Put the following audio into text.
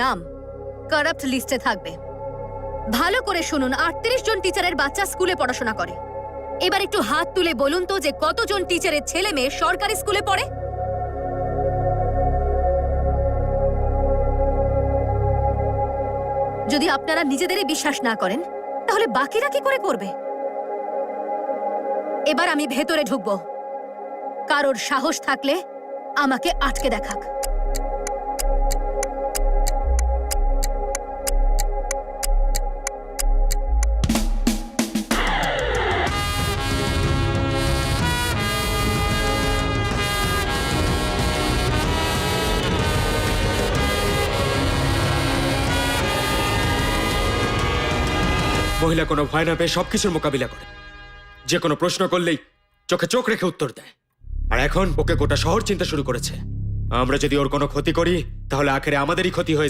নাম কারাপ্ট লিস্টে থাকবে। ভালো করে শুনুন, 38 জন টিচারের বাচ্চা স্কুলে পড়াশোনা করে। এবার একটু হাত তুলে বলুন তো যে কতজন টিচারের ছেলে মেয়ে সরকারি স্কুলে পড়ে। যদি আপনারা নিজেদেরই বিশ্বাস না করেন তাহলে বাকিরা কি করে করবে? এবার আমি ভেতরে ঢুকবো। কারোর সাহস থাকলে আমাকে আটকে দেখাক। মহিলা কোনো ভয় না পেয়ে সবকিছুর মোকাবিলা করে, যে কোনো প্রশ্ন করলেই চোখে চোখ রেখে উত্তর দেয়। আর এখন ওকে গোটা শহর চিন্তা শুরু করেছে। আমরা যদি ওর কোনো ক্ষতি করি তাহলে আখেরে আমাদেরই ক্ষতি হয়ে যাবে।